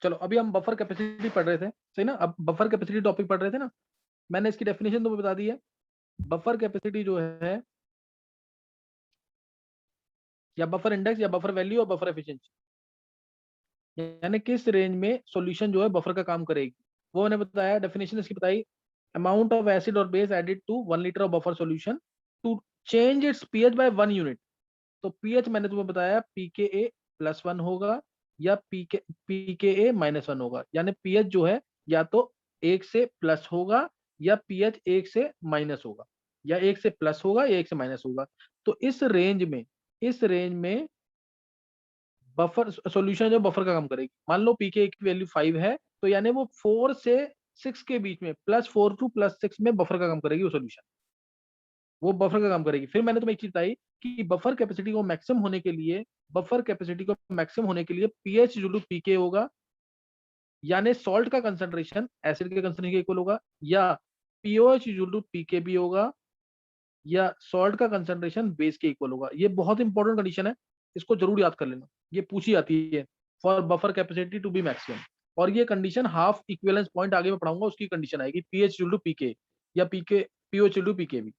चलो अभी हम बफर कैपेसिटी पढ़ रहे थे, सही ना? अब बफर कैपेसिटी टॉपिक पढ़ रहे थे ना, मैंने इसकी डेफिनेशन तो बता दी है। बफर कैपेसिटी जो है, या बफर इंडेक्स या बफर वैल्यू और बफर एफिशिएंसी, यानी किस रेंज में सॉल्यूशन जो है बफर का काम करेगी, वो मैंने बताया। डेफिनेशन इसकी बताई, अमाउंट ऑफ एसिड और base added to 1 litre of buffer solution to change its pH by 1 unit. तो पीएच मैंने तुम्हें बताया pKa +1 होगा या pKa -1 होगा, यानी पीएच जो है या तो 1 से प्लस होगा या पीएच 1 से माइनस होगा, या 1 से प्लस होगा या 1 से माइनस होगा। तो इस रेंज में बफर सॉल्यूशन जो बफर का काम करेगी, मान लो पीके की वैल्यू 5 है, तो यानी वो 4 से 6 के बीच में, +4 टू +6 में बफर का काम करेगी वो सॉल्यूशन, वो बफर का काम करेगी। फिर मैंने तुम्हें एक चीज बताई कि बफर कैपेसिटी को मैक्सिमम होने के लिए पीएच इक्वल टू पीके होगा, यानी सॉल्ट का कंसंट्रेशन एसिड के कंसंट्रेशन के इक्वल होगा, या पीओएच इक्वल टू पीके भी होगा, या सॉल्ट का कंसंट्रेशन बेस के इक्वल होगा। ये बहुत इंपॉर्टेंट कंडीशन है, इसको जरूर याद कर लेना, ये पूछी जाती है for buffer capacity to be maximum. और ये कंडीशन हाफ इक्विवेलेंस पॉइंट आगे मैं पढ़ाऊंगा, उसकी कंडीशन आएगी पीएच इक्वल टू पीके या पीके पीओएच इक्वल टू पीके भी।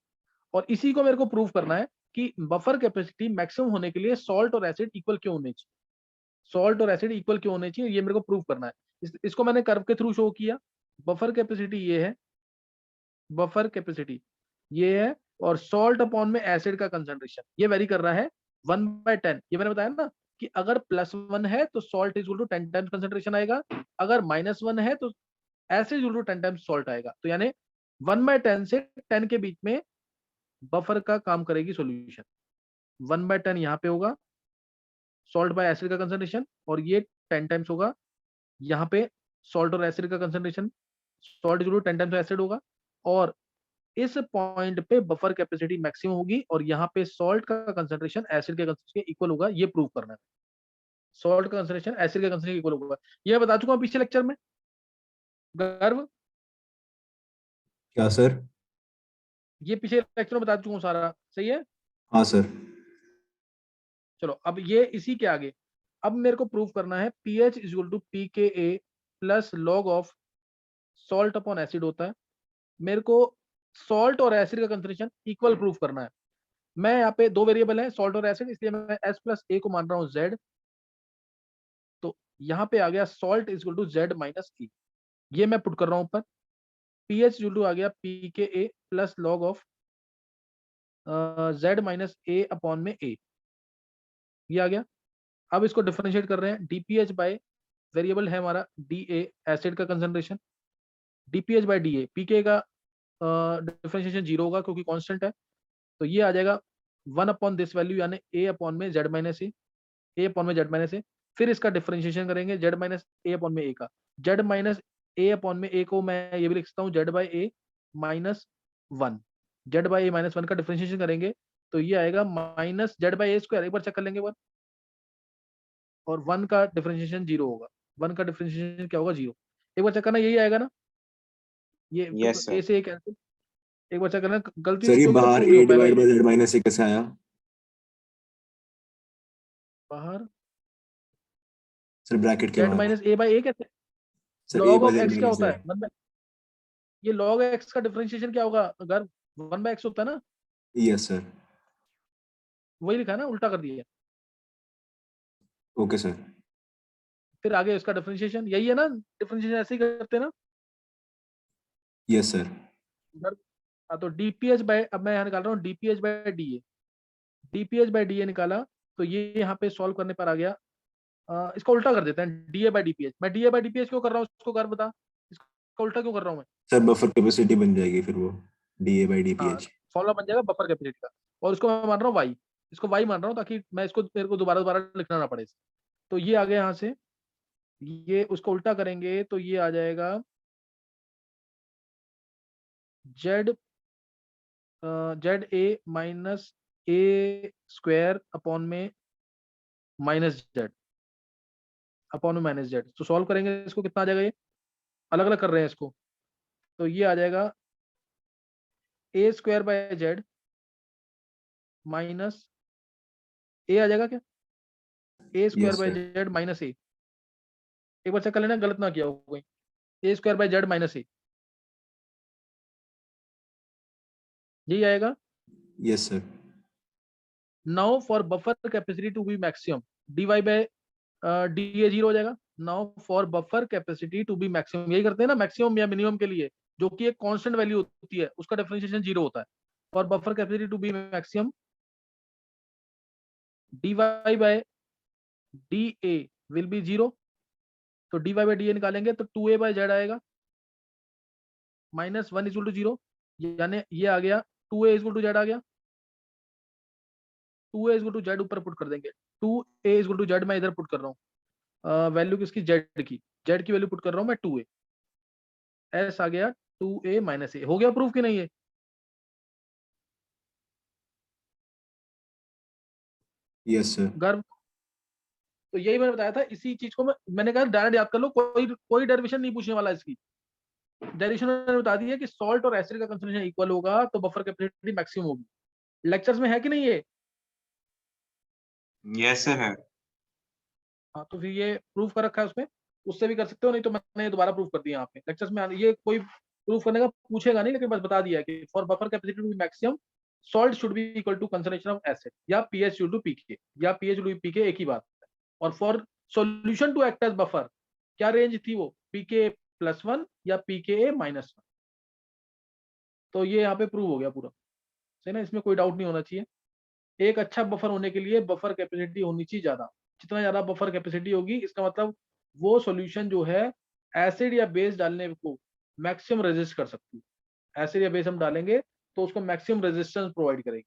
और इसी को मेरे को प्रूव करना है कि बफर कैपेसिटी मैक्सिमम होने के लिए सॉल्ट और एसिड इक्वल क्यों होने चाहिए, सॉल्ट और एसिड इक्वल क्यों होने चाहिए, ये मेरे को प्रूव करना है। इसको मैंने कर्व के थ्रू शो किया। बफर कैपेसिटी ये है, बफर कैपेसिटी ये है, और सॉल्ट अपॉन में एसिड का कंसंट्रेशन ये वेरी कर रहा है 1/10। ये मैंने बताया ना कि अगर +1 है तो salt is equal to 10 times concentration आएगा, अगर -1 है तो acid is equal to 10 times salt आएगा। तो यानी 1/10 से 10 के बीच में बफर का काम करेगी सॉल्यूशन। 1/10 यहाँ पे होगा सॉल्ट बाय एसिड का कंसंट्रेशन, और ये 10 टाइम्स होगा यहाँ पे सॉल्ट और एसिड का concentration, salt is equal to 10 times acid होगा। और इस पॉइंट पे बफर कैपेसिटी मैक्सिमम होगी, और यहाँ पे सॉल्ट का कंसंट्रेशन एसिड के कंसंट्रेशन के इक्वल होगा, ये प्रूव करना है। सॉल्ट का कंसंट्रेशन एसिड के कंसंट्रेशन के इक्वल होगा, ये बता चुका हूँ पिछले लेक्चर में। गर्व, क्या सर? ये पिछले लेक्चर में बता चुका हूँ सारा, सही है? हाँ सर। चलो अब ये इसी के आगे, अब मेरे को प्रूव करना है pH is equal to pK plus log of salt upon acid होता है। मेरे को सॉल्ट और एसिड का कंसंट्रेशन इक्वल प्रूव करना है। मैं यहाँ पे दो वेरिएबल है सॉल्ट और एसिड, इसलिए मैं S+A को मान रहा हूँ Z। तो यहाँ पे आ गया salt is equal to Z-E, ये मैं पुट कर रहा हूँ ऊपर। पीएच इक्वल टू आ गया pKa plus log of Z-A upon में A, ये आ गया। अब इसको डिफरेंशिएट कर रहे हैं dpH बाय, वेरिएबल है हमारा DA एसिड का concentration, dpH by DA, pK का डिफरेंशिएशन 0 होगा क्योंकि कांस्टेंट है। तो ये आ जाएगा 1 अपॉन दिस वैल्यू, यानी A अपॉन में Z-A, A अपॉन में Z-A। फिर इसका डिफरेंशिएशन करेंगे Z-A अपॉन में A का। Z-A अपॉन में A को मैं ये भी लिख सकता हूँ Z/A-1, Z/A-1 का डिफरेंशिएशन करेंगे तो ये आएगा -Z/A²। एक बार चेक कर लेंगे वन, और 1 का डिफरेंशिएशन 0 होगा, 1 का डिफरेंशिएशन क्या होगा, 0। एक बार चेक करना, यही आएगा ना? ये यस A सर। से A कैंसिल। एक बार चेक करना, गलती सर ये होगी तो बाहर प्रूव नहीं ए हो पाएगा डिवाइड ये। बाय जेड माइनस ए कैसे आया? बाहर सर ब्रैकेट के बाहर। Z-A/A कैसे? Sir A log by of Z X क्या माइनस होता जेड। है, ये log x का डिफरेंशिएशन क्या होगा अगर 1/x होता है ना, यस सर। वही लिखा है ना, उल्टा कर दिया है। Okay sir. फिर आगे इसका डिफरेंशिएशन यही है ना, डिफरेंशिएशन ऐसे ही करते हैं ना यस सर। अगर। हाँ तो डीपीएच बाय, अब मैं यहाँ निकाल रहा हूँ dpH by dA, dpH by dA निकाला तो ये यहाँ पे सॉल्व करने पर आ गया। इसका उल्टा कर देते हैं, डीए बाय डीपीएच। मैं डीए बाय डीपीएच क्यों कर रहा हूँ उसको कर बता, इसका उल्टा क्यों कर रहा हूँ मैं? सर बफर कैपेसिटी बन जाएगी फिर वो D A by D P हाँ, एच। फॉर्मूला बन जाएगा बफर कैपेसिटी का, और उसको मैं मान रहा हूँ वाई, इसको वाई मान रहा हूँ ताकि मैं इसको, मेरे को दोबारा दोबारा लिखना ना पड़े। तो ये आ गया यहाँ से, ये उसको उल्टा करेंगे तो ये आ जाएगा जेड Z/A-A² अपॉन में -Z अपॉन में -Z। तो सॉल्व करेंगे इसको, कितना आ जाएगा, ये अलग अलग कर रहे हैं इसको, तो ये आ जाएगा A² by Z minus A आ जाएगा क्या, A² by yes sir. Z minus A। एक बार चेक कर लेना, गलत ना किया हो कोई। A square by Z minus A, यही आएगा। Yes sir. Now for buffer capacity to be maximum, D Y by D A zero हो जाएगा। Now for buffer capacity to be maximum, यही करते हैं ना मैक्सिमम या मिनिमम के लिए, जो कि एक कांस्टेंट वैल्यू होती है, उसका डिफरेंशिएशन जीरो होता है। For buffer capacity to be maximum, D Y by D A will be zero. तो D Y by D A निकालेंगे तो 2a बाई जेड आएगा, माइनस 1 इक्वल टू जीरो, यानी ये आ गया 2a इक्वल टू जेड आ गया। 2a इक्वल टू जेड ऊपर put कर देंगे, 2a इक्वल टू जेड मैं इधर पुट कर रहा हूँ, वैल्यू किसकी, जेड की वैल्यू पुट कर रहा हूँ मैं 2a, एस आ गया 2a माइनस ए। हो गया प्रूफ कि नहीं है? Yes sir. गर्व, तो यही मैंने बताया था, इसी चीज को मैंने कहा डायरेक्ट याद कर लो, कोई कोई डेरिवेशन नहीं पूछने वाला इसकी। डेरिवेशन मैंने बता दी है कि सॉल्ट और एसिड का कंसंट्रेशन इक्वल होगा तो बफर कैपेसिटी मैक्सिमम होगी। लेक्चर्स में है कि नहीं ये? यस सर है। हाँ, तो फिर ये प्रूफ कर रखा है उसमें, उससे भी कर सकते हो, नहीं तो मैंने ये दोबारा प्रूफ कर दिया यहाँ पे लेक्चर्स में। ये कोई प्रूफ करने का पूछेगा नहीं, लेकिन बस बता दिया है कि for buffer capacity to be maximum, salt should be equal to concentration of acid, या पीएच टू पीके, या पीएच टू पीके एक ही बात है। और for solution to act as buffer, क्या रेंज थी वो, पीके प्लस 1 या पीके माइनस 1। तो ये यहाँ पे प्रूव हो गया पूरा, सही ना, इसमें कोई डाउट नहीं होना चाहिए। एक अच्छा बफर होने के लिए बफर कैपेसिटी होनी चाहिए ज्यादा, जितना ज्यादा बफर कैपेसिटी होगी इसका मतलब वो सॉल्यूशन जो है एसिड या बेस डालने को मैक्सिमम रेजिस्ट कर सकती है। एसिड या बेस हम डालेंगे तो उसको मैक्सिमम रेजिस्टेंस प्रोवाइड करेगी।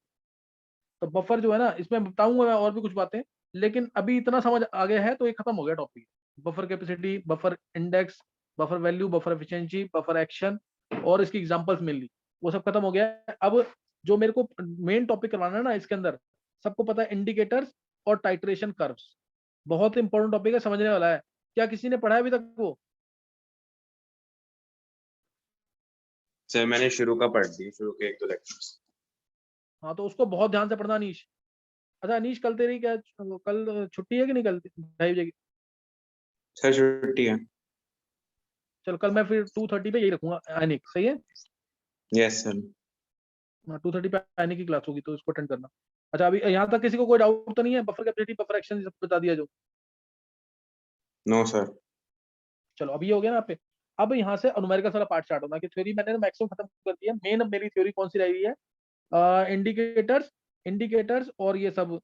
तो बफर जो है ना, इसमें बताऊंगा मैं और भी कुछ बातें, लेकिन अभी इतना समझ आ गया है तो ये खत्म हो गया topic. Buffer capacity, buffer index, buffer value, buffer efficiency, buffer action और इसकी एग्जांपल्स मिल ली, वो सब खत्म हो गया है। अब जो मेरे को मेन टॉपिक करवाना है ना इसके अंदर, सबको पता है इंडिकेटर्स और टाइट्रेशन कर्व्स, बहुत इंपॉर्टेंट टॉपिक है, समझने वाला है। क्या किसी ने पढ़ा है अभी तक वो? सर मैंने शुरू का पढ़ दी, शुरू के 1-2 लेक्चर्स। हाँ, तो उसको बहुत ध्यान से पढ़ना अनीश। अच्छा अनीश, कल तेरी क्या, कल छुट्टी है कि नहीं, कल 2:30 बजे? सर छुट्टी है। चल कल मैं फिर 2:30 पे यही रखूंगा आइनिक, सही है? Yes sir. 2:30 पे आने की क्लास होगी तो इसको अटेंड करना। अच्छा अभी यहाँ तक किसी को कोई डाउट तो नहीं है? बफर कैपेसिटी, बफर एक्शन सब बता दिया जो। No sir. चलो अभी ये हो गया ना पे। अब यहाँ से न्यूमेरिकल सारा पार्ट स्टार्ट होना, कि थ्योरी मैंने मैक्सिमम खत्म कर दिया। मेन अब मेरी थ्योरी कौन सी रह गई है? इंडिकेटर्स, इंडिकेटर्स और ये सब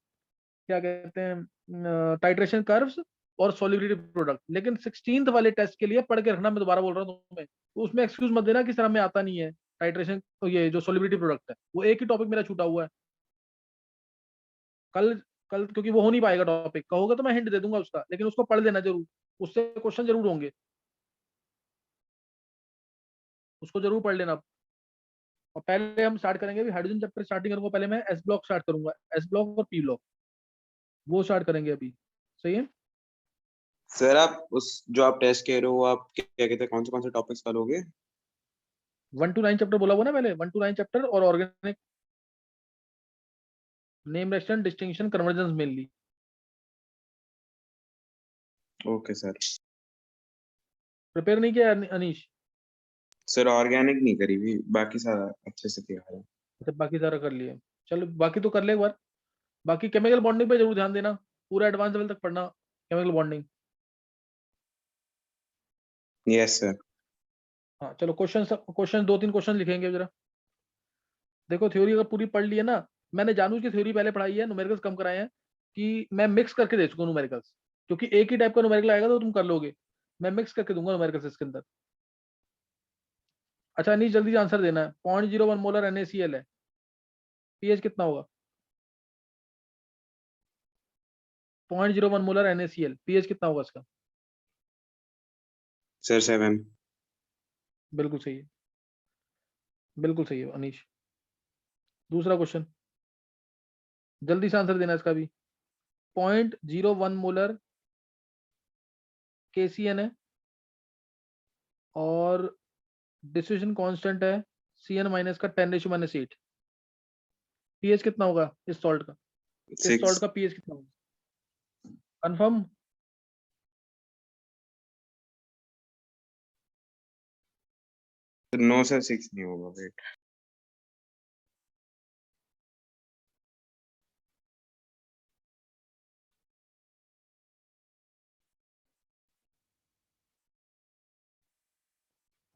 क्या कहते हैं, टाइट्रेशन कर्व्स और सॉल्युबिलिटी प्रोडक्ट। लेकिन 16th वाले टेस्ट के लिए पढ़ के रखना, मैं दोबारा बोल रहा हूँ तुम्हें, तो उसमें एक्सक्यूज मत देना कि सर हमें आता नहीं है टाइट्रेशन, तो ये जो सॉल्युबिलिटी प्रोडक्ट है वो एक ही टॉपिक मेरा छूटा हुआ है। कल, कल क्योंकि वो हो नहीं पाएगा टॉपिक, कहोगे तो मैं हिंट दे दूंगा उसका, लेकिन उसको पढ़ लेना जरूर, उससे क्वेश्चन जरूर होंगे, उसको जरूर पढ़ लेना। और पहले हम स्टार्ट करेंगे अभी हाइड्रोजन चैप्टर स्टार्टिंग करूंगा, पहले मैं एस ब्लॉक स्टार्ट करूंगा, एस ब्लॉक और पी ब्लॉक, वो स्टार्ट करेंगे अभी, सही है? सर आप उस जो आप टेस्ट कह रहे हो, आप क्या कहते हैं, कौन से टॉपिक्स का लोगे? 1 to 9 चैप्टर बोला हुआ ना पहले, 1 to 9 चैप्टर और organic, name reaction, distinction, convergence mainly. Okay sir. Prepare नहीं किया अनीश? सर ऑर्गेनिक नहीं करी भी, बाकी सारा अच्छे से तैयार है। अच्छा बाकी सारा कर लिए, चलो बाकी तो कर ले एक बार। बाकी केमिकल बॉन्डिंग पे जरूर ध्यान देना, पूरा एडवांस लेवल तक पढ़ना केमिकल बॉन्डिंग। Yes sir. हाँ चलो, क्वेश्चन, क्वेश्चन 2-3 क्वेश्चन लिखेंगे जरा। देखो थ्योरी अगर पूरी पढ़ ली है ना, मैंने जानू की थ्योरी पहले पढ़ाई है, न्यूमेरिकल्स कम कराए हैं, कि मैं मिक्स करके दे चुका हूँ न्यूमेरिकल्स, क्योंकि एक ही टाइप का न्यूमेरिकल आएगा तो तुम कर लोगे, मैं मिक्स करके दूंगा न्यूमेरिकल्स इसके अंदर। अच्छा नहीं, जल्दी आंसर देना है। 0.01 मोलर NaCl है, पीएच कितना होगा? 0.01 मोलर NaCl, पीएच कितना होगा इसका? सर 7। बिल्कुल सही है, बिल्कुल सही है अनीश। दूसरा क्वेश्चन, जल्दी से आंसर देना इसका भी। 0.01 मोलर KCN है और डिस्ट्रीब्यूशन कांस्टेंट है CN माइनस का 10⁻⁸। पीएच कितना होगा इस सॉल्ट का? इस 6। सॉल्ट का पीएच कितना होगा? कंफर्म? तो 9 से 6 नहीं होगा, वेट।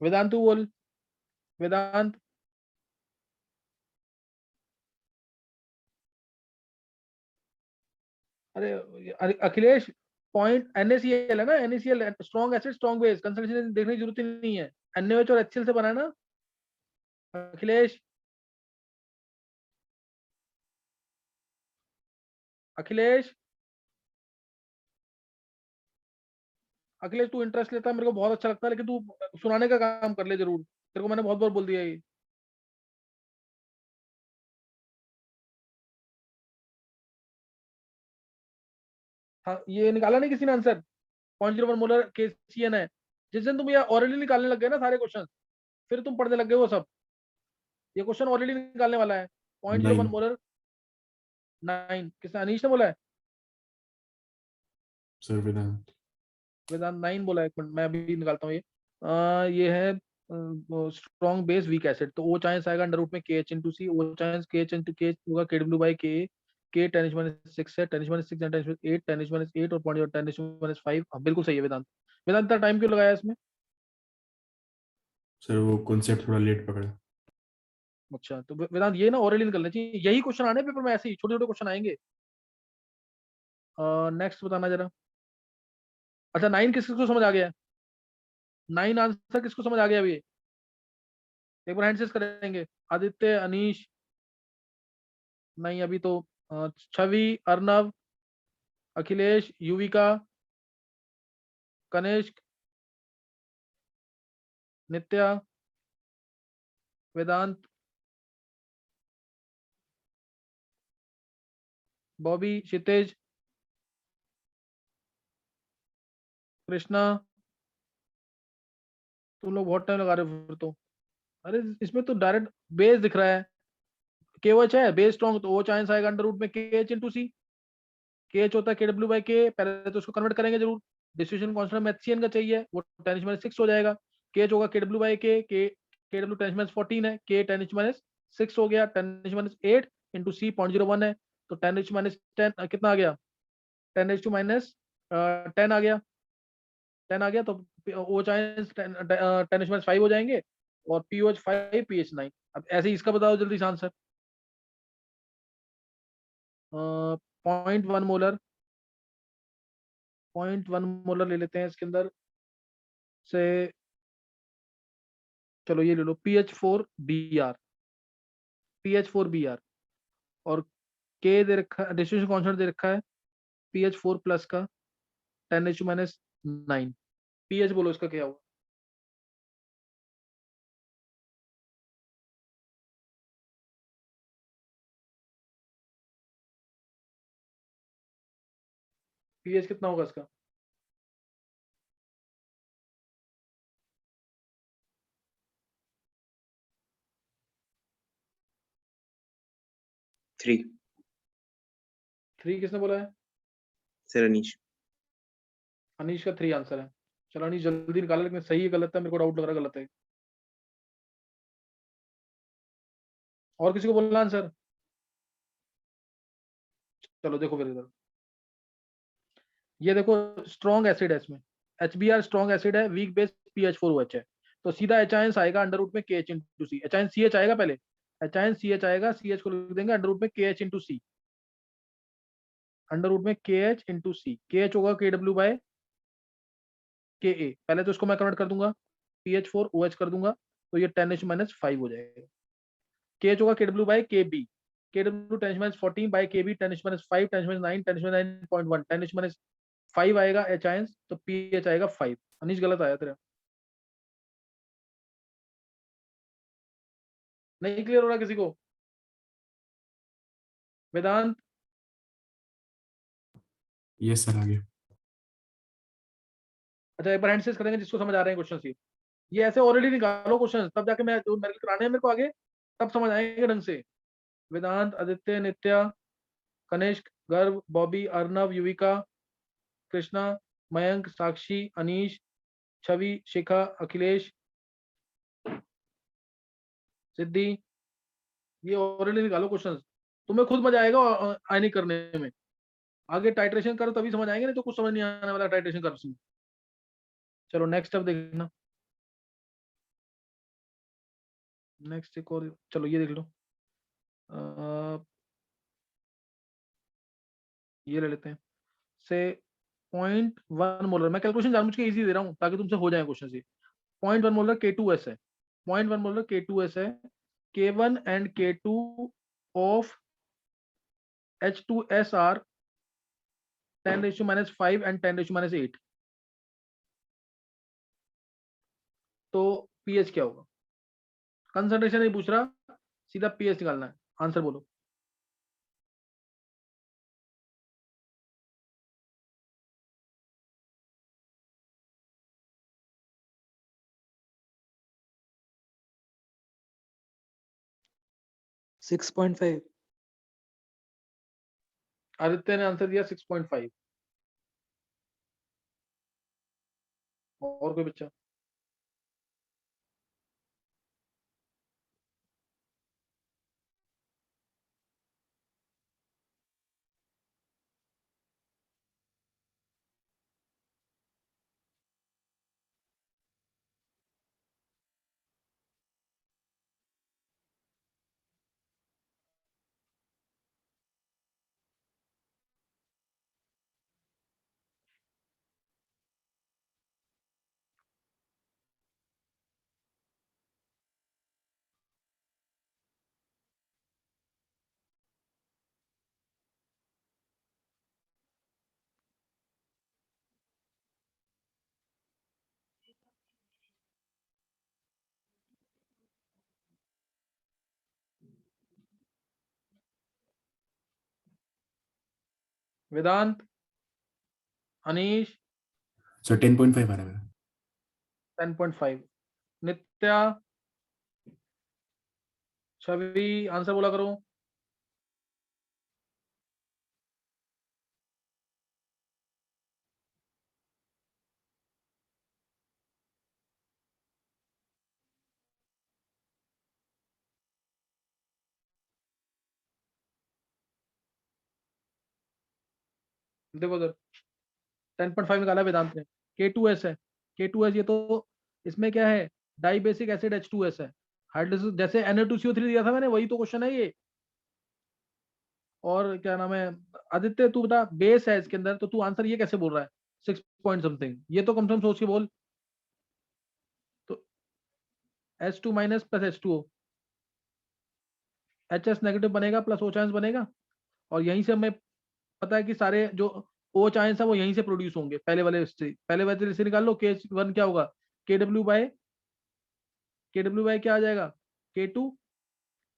वेदांत तू बोल, वेदांत। अरे अखिलेश, पॉइंट NaCl है ना, NaCl strong acid strong base, concentration देखने की जरूरत ही नहीं है, NaOH और HCl से बना है ना अखिलेश। अखिलेश, अखिलेश तू इंटरेस्ट लेता है, मेरे को बहुत अच्छा लगता है, लेकिन तू सुनाने का काम कर ले जरूर, तेरे को मैंने बहुत बार बोल दिया ये। हाँ, ये निकाला नहीं किसी ने आंसर, 0.01 मोलर KCN है। जिस दिन तुम ये ऑलरेडी निकालने लग गए ना सारे क्वेश्चन, फिर तुम पढ़ने लग गए वो सब। ये क्वेश्चन ऑलरेडी निकालने वाला है, 0.01 9 मोलर 9, किसने, अनीश ने बोला है? सर वेदांत। वेदांत 9 बोला है, एक मिनट मैं अभी निकालता हूँ ये। ये है स्ट्रॉन्ग बेस वीक एसिड, तो ओ चांस आएगा अंडर रूट में KH इंटू सी, ओ चांस KH इंटू के होगा KW बाई के 10⁻6 है, 10⁻6 10⁻8 10⁻8 और 10⁻5। हाँ बिल्कुल सही है वेदांत। वेदांत इतना टाइम क्यों लगाया इसमें? सर वो कॉन्सेप्ट थोड़ा लेट पकड़ा। अच्छा, तो वेदांत ये ना ओरली निकलना चाहिए, यही क्वेश्चन आने पेपर में, ऐसे ही छोटे छोटे क्वेश्चन आएंगे। नेक्स्ट बताना जरा। अच्छा 9 किसको समझ आ गया? 9 आंसर किसको समझ आ गया अभी? एक बार हैंड शेक करेंगे। आदित्य, अनीश, नहीं अभी तो छवि, अर्नव, अखिलेश, युविका, कनिष्क, नित्या, वेदांत, बॉबी, क्षितेज, कृष्णा। तुम लोग बहुत टाइम लगा रहे हो फिर तो। अरे इसमें तो डायरेक्ट बेस दिख रहा है, केवच है बेस स्ट्रॉन्ग, तो वो चांस आएगा अंडर रूट में KH इंटू सी। KH होता है KW बाई के, पहले तो उसको कन्वर्ट करेंगे जरूर, डिस्ट्रीब्यूशन कांस्टेंट में HCN का चाहिए, वो 10⁻6 हो जाएगा। KH होगा KW बाई के KW 10⁻14 है, K 10⁻6 हो गया, 10⁻8 इंटू सी 0.01 है, तो 10⁻10 कितना आ गया, 10⁻10 आ गया, 10 आ गया, तो ओ चांस 10⁻5 हो जाएंगे, और POH 5 PH 9। अब ऐसे ही इसका बताओ जल्दी से आंसर। 0.1 मोलर, 0.1 मोलर ले लेते हैं इसके अंदर से, चलो ये ले लो PH4Br, PH4Br, और के दे रखा है, डिस्ट्रीब्यूशन कांस्टेंट दे रखा है PH4 प्लस का 10H-9। पीएच बोलो इसका क्या हुआ? पीएच कितना होगा इसका? थ्री। 3 किसने बोला है? सर अनीश। अनीश का 3 आंसर है। चलो अनीश जल्दी निकाला, लेकिन सही है गलत है, मेरे को डाउट लग रहा है गलत है। और किसी को बोलना आंसर? चलो देखो फिर इधर, ये देखो स्ट्रॉन्ग एसिड है इसमें, HBr स्ट्रॉन्ग एसिड है, वीक बेस PH4OH है, तो सीधा H आएगा अंडर रूट में KH इंटू सी। HCH आएगा पहले, HCH आएगा, CH को लिख देंगे अंडर रूट में KH इंटू सी, अंडर रूट में KH इंटू सी। KH होगा KW बाय KA, पहले तो इसको मैं कन्वर्ट कर दूंगा, PH4OH कर दूंगा, तो ये 10H-5 हो जाएगा। KH होगा KW by KB, KW 10H-14 by KB 10H-5 10H-9 10H-9.1 10H-5 आएगा H, तो PH आएगा 5। अनीश गलत आया तेरा, नहीं क्लियर हो रहा किसी को? वेदांत, ये सर आगे। अच्छा एक बार हैंड शेक करेंगे जिसको समझ आ रहे हैं क्वेश्चन। ये ऐसे ऑलरेडी निकालो क्वेश्चन, तब जाके मैं जो मेरे कराने हैं मेरे को आगे, तब समझ आएंगे ढंग से। वेदांत, आदित्य, नित्या, कनिष्क, गर्भ, बॉबी, अर्नव, युविका, कृष्णा, मयंक, साक्षी, अनीश, छवि, शिखा, अखिलेश, सिद्धि, ये ऑलरेडी निकालो क्वेश्चंस, तुम्हें खुद मजा आएगा आयनिक करने में। आगे टाइट्रेशन करो तभी समझ आएंगे, नहीं तो कुछ समझ नहीं आने वाला टाइट्रेशन कर उसमें। चलो नेक्स्ट अब देखना, नेक्स्ट एक और, चलो ये देख लो, ये ले लेते हैं से 0.1 मोलर। मैं कैलकुलेशन जानबूझ के इजी दे रहा हूँ ताकि तुमसे हो जाए क्वेश्चन। 0.1 मोलर K2S है, 0.1 मोलर K2S है, K1 and K2 of H2S are 10⁻⁵ and 10⁻8। तो पीएच क्या होगा? कंसंट्रेशन नहीं पूछ रहा, सीधा पीएच निकालना है। आंसर बोलो। सिक्स 6.5। आदित्य ने आंसर दिया 6.5। और कोई बच्चा? वेदांत, अनीश, सर 10.5 आ रहा है मेरा। 10.5। नित्या, छवि, आंसर बोला करो। देखो सर, 10.5 निकाला वेदांत ने। K2S है, K2S, ये तो इसमें क्या है, डाई बेसिक एसिड H2S है। हाइड्रोलिसिस जैसे Na2CO3 दिया था मैंने, वही तो क्वेश्चन है ये। और क्या नाम है, आदित्य तू बता, बेस है इसके अंदर, तो तू आंसर ये कैसे बोल रहा है 6 पॉइंट समथिंग? ये तो कम से कम सोच के बोल। तो H2 minus plus H2O, HS negative बनेगा प्लस O चांस बनेगा, और यहीं से हमें पता है कि सारे जो O चांस है वो यहीं से प्रोड्यूस होंगे, पहले वाले से निकाल लो। K1 क्या होगा, KW बाय क्या आ जाएगा, K2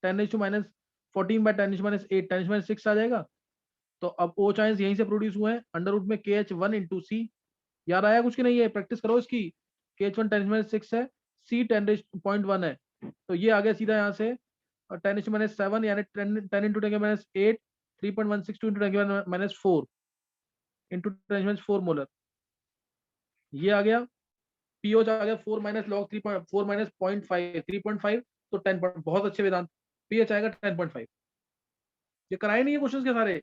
10⁻⁻14/10⁻8 10⁻6 आ जाएगा। तो अब O चांस यहीं से प्रोड्यूस हुए हैं, अंडर रूट में KH1 इंटू सी। याद आया कुछ की नहीं है? प्रैक्टिस करो इसकी। KH1 10⁻6 है, C 10.1 है, तो ये आ गया सीधा यहाँ से 10⁻7 यानी 10 इंटू 10⁻8 3.162 इंटू 10⁻4 इंटू 10⁻4 मोलर। ये आ गया पीओच आ गया 4 माइनस लॉग 3.4 माइनस 0.5 3.5, तो 10 बहुत अच्छे वेदांत, पीएच आएगा 10.5। ये कराए नहीं है क्वेश्चंस के सारे?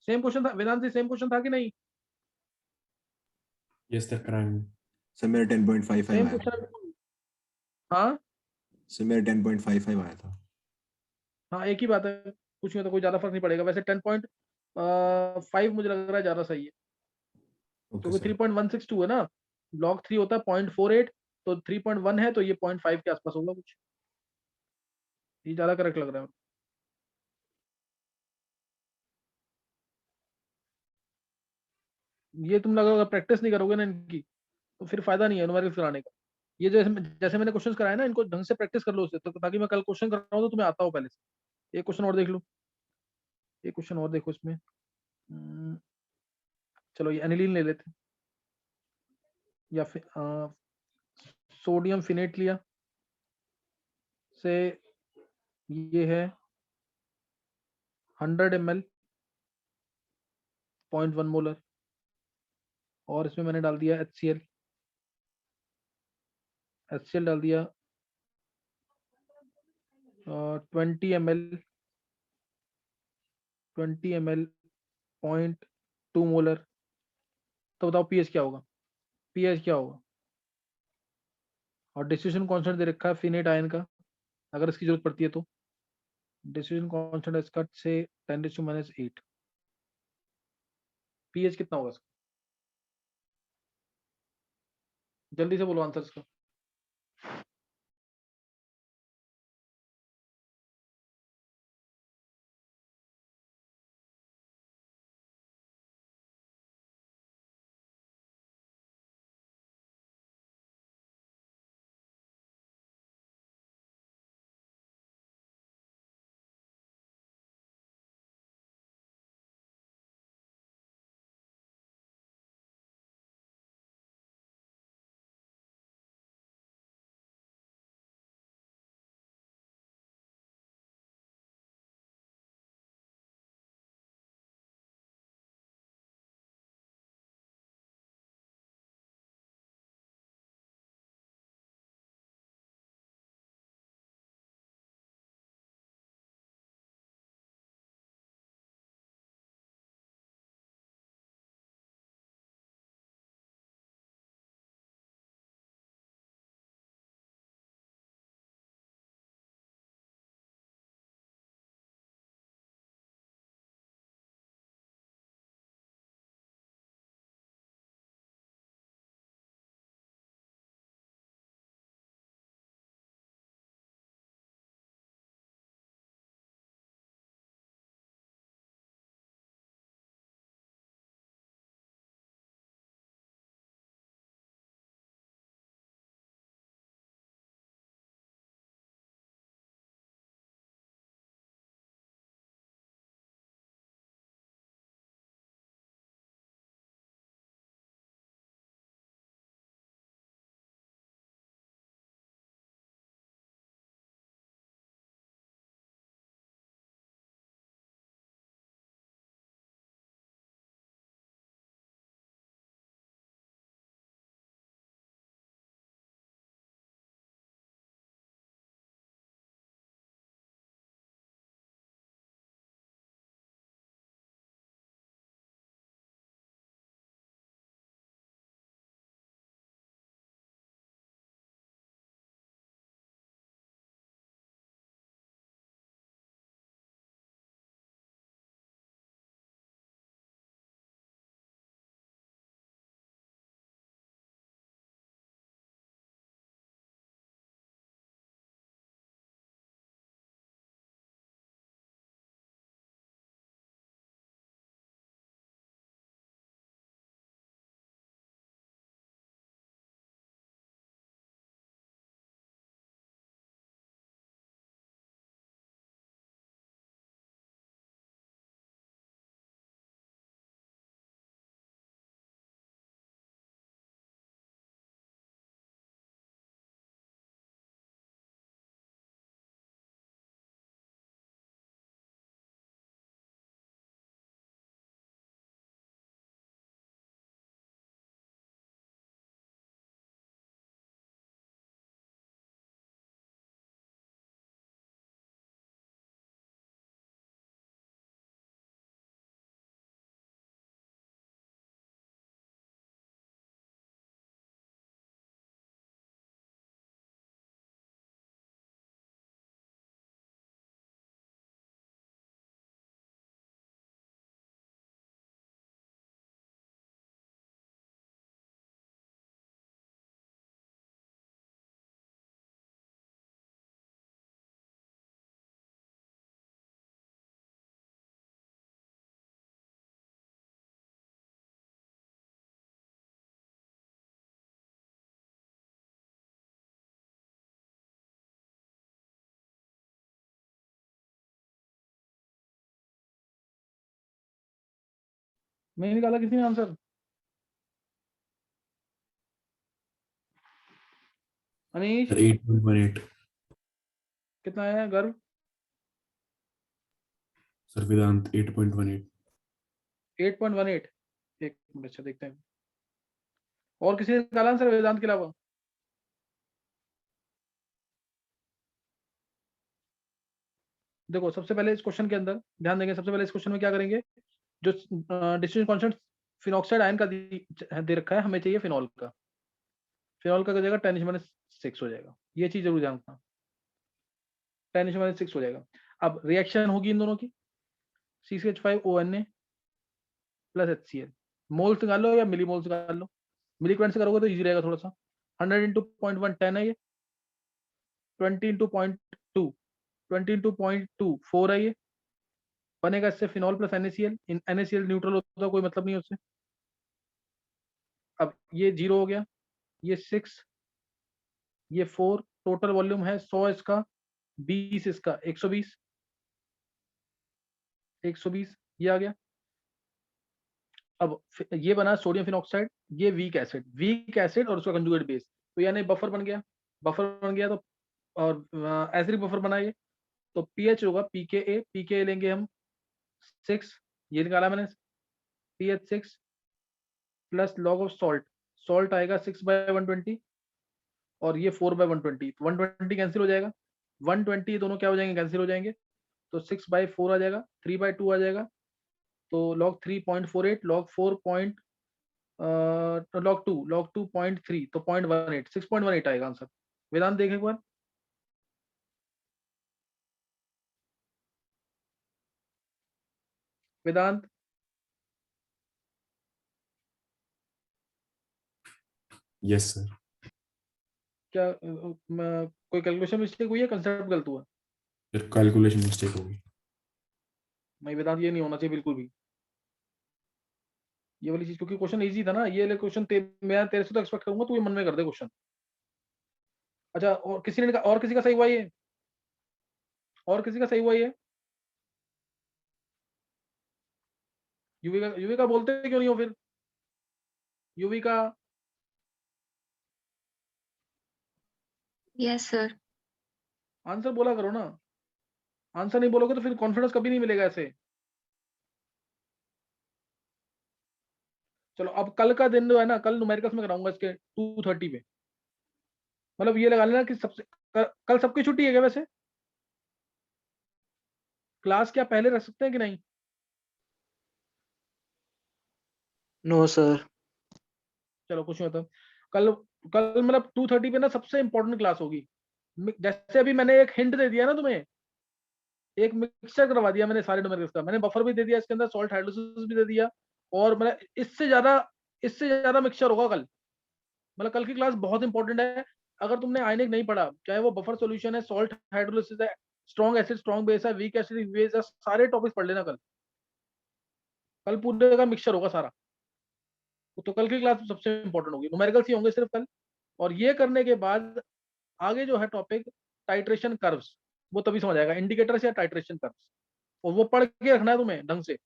सेम क्वेश्चन था वेदांत से, सेम क्वेश्चन था कि नहीं? यस सर कराएंगे। सर मेरा 10.55 सेम आया था। क्वेश्चन। हाँ सर मेरा 10.55 आया था। हाँ, एक ही बात है, कुछ में तो कोई ज्यादा फर्क नहीं पड़ेगा। वैसे 10.5 मुझे लग रहा है ज्यादा सही है, ओके क्योंकि सर। 3.162 है ना, लॉग 3 होता है 0.48, तो 3.1 है, तो ये 0.5 के आसपास होगा कुछ, ये ज्यादा करेक्ट लग रहा है। ये तुम लगा प्रैक्टिस नहीं करोगे ना इनकी, तो फिर फायदा नहीं है न्यूमेरिकल्स कराने का। ये जैसे जैसे मैंने क्वेश्चंस कराए ना, इनको ढंग से प्रैक्टिस कर लो उससे, तो ताकि मैं कल क्वेश्चन कर रहा हूँ तो तुम्हें आता हो पहले से। एक क्वेश्चन और देख लो, एक क्वेश्चन और देखो इसमें। चलो ये एनिलीन ले लेते हैं, या फिर सोडियम फिनेट लिया से, ये है 100 ml 0.1 मोलर, और इसमें मैंने डाल दिया HCl डाल दिया 20 ml 0.2 मोलर, तो बताओ पीएच क्या होगा, पीएच क्या होगा। और डिस्ट्रीब्यूशन कांस्टेंट दे रखा है फिनेट आयन का, अगर इसकी जरूरत पड़ती है तो डिस्ट्रीब्यूशन कांस्टेंट इसका से 10⁻8, पीएच कितना होगा इसका, जल्दी से बोलो आंसर इसका। नहीं निकाला किसी ने आंसर, अनीश 8.18 कितना है गर्व, सर, वेदांत 8.18। 8.18, एक मिनट, अच्छा देखते हैं। और किसी ने निकाला आंसर वेदांत के अलावा? देखो सबसे पहले इस क्वेश्चन के अंदर ध्यान देंगे, सबसे पहले इस क्वेश्चन में क्या करेंगे, जो डिस्ट्रीब्यूशन कांस्टेंट फिनॉक्साइड आयन का दे रखा है, हमें चाहिए फिनॉल का। फिनॉल का क्या हो जाएगा, 10⁻6 हो जाएगा, ये चीज जरूर ध्यान रखना, 10⁻6 हो जाएगा। अब रिएक्शन होगी इन दोनों की, CCH5ONA प्लस HCl, मोल्स निकाल लो या मिली मोल्स निकाल लो, मिली करंट से करोगे तो इजी रहेगा थोड़ा सा। 100 × 0.1 10 है ये, 20 × 0.2 20 × 0.2 4 है ये, बनेगा इससे phenol plus NaCl। NaCl neutral होता है, कोई मतलब नहीं है उससे। अब ये 0 हो गया, ये 6, ये 4, टोटल वॉल्यूम है 100 इसका, 20 इसका, 120 ये आ गया। अब ये बना सोडियम फिनॉक्साइड, ये वीक एसिड और उसका कंजुगेट बेस, तो यानी बफर बन गया, तो और एसिडिक बफर बना ये, तो पीएच होगा pKa लेंगे हम 6, ये निकाला मैंने, pH 6 plus log of salt आएगा 6/120 और ये 4/120, 120 कैंसिल हो जाएगा, 120 दोनों क्या हो जाएंगे, कैंसिल हो जाएंगे, तो 6/4 आ जाएगा, 3/2 आ जाएगा, तो log 3.48 log 4 log 2.3, तो 0.18 6.18 आएगा आंसर। वेदांत देखें एक बार, वेदांत यस सर। क्या कोई कैलकुलेशन मिस्टेक हुई है, कंसेप्ट गलत हुआ? सर कैलकुलेशन मिस्टेक होगी। नहीं वेदांत, ये नहीं होना चाहिए बिल्कुल भी, ये वाली चीज, क्योंकि क्वेश्चन इजी था ना, ये वाले क्वेश्चन मैं तेरे से तो एक्सपेक्ट करूंगा तू ये मन में कर दे क्वेश्चन। अच्छा, और किसी ने और किसी का सही हुआ ये, और किसी का सही हुआ ये, यूवी का बोलते क्यों नहीं हो फिर, यूवी का? Yes sir. आंसर बोला करो ना, आंसर नहीं बोलोगे तो फिर कॉन्फिडेंस कभी नहीं मिलेगा ऐसे। चलो अब कल का दिन जो है ना, कल न्यूमेरिकल्स में कराऊंगा इसके 2:30 पे, मतलब ये लगा लेना कि सबसे कल सबकी छुट्टी है क्या वैसे, क्लास क्या पहले रख सकते हैं कि नहीं? No sir. चलो कुछ नहीं होता, कल कल मतलब 2:30 पे ना सबसे इंपॉर्टेंट क्लास होगी। जैसे अभी मैंने एक हिंट दे दिया ना तुम्हें, एक मिक्सचर करवा दिया मैंने सारे न्यूमेरिकल्स का, मैंने बफर भी दे दिया इसके अंदर, सॉल्ट हाइड्रोलिसिस भी दे दिया, और मतलब इससे ज्यादा मिक्सचर होगा कल। मतलब कल की क्लास बहुत इंपॉर्टेंट है। अगर तुमने आयनिक नहीं पढ़ा, चाहे वो बफर सॉल्यूशन है, सॉल्ट हाइड्रोलिसिस है, स्ट्रॉन्ग एसिड स्ट्रॉन्ग बेस है, वीक एसिड वीक बेस है, सारे टॉपिक्स पढ़ लेना कल। कल पूरे का मिक्सचर होगा सारा, तो कल की क्लास सबसे इंपॉर्टेंट होगी, न्यूमेरिकल्स ही होंगे सिर्फ कल। और ये करने के बाद आगे जो है टॉपिक टाइट्रेशन कर्व्स, वो तभी समझ आएगा, इंडिकेटर्स या टाइट्रेशन कर्व्स, और वो पढ़ के रखना है तुम्हें ढंग से।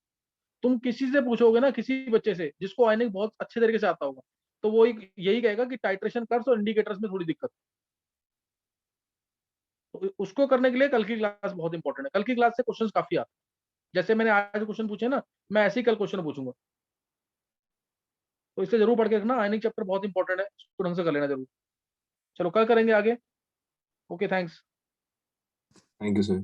तुम किसी से पूछोगे ना, किसी बच्चे से जिसको आयनिक बहुत अच्छे तरीके से आता होगा, तो वो यही कहेगा कि टाइट्रेशन कर्व्स और इंडिकेटर्स में थोड़ी दिक्कत। तो उसको करने के लिए कल की क्लास बहुत इंपॉर्टेंट है, कल की क्लास से क्वेश्चन काफी आते हैं, जैसे मैंने आज क्वेश्चन पूछे ना, मैं ऐसे ही कल क्वेश्चन पूछूंगा, तो इसे जरूर पढ़ के रखना, आयनिक चैप्टर बहुत इंपॉर्टेंट है, उसको ढंग से कर लेना जरूर। चलो कल करेंगे आगे, okay thanks. Thank you sir.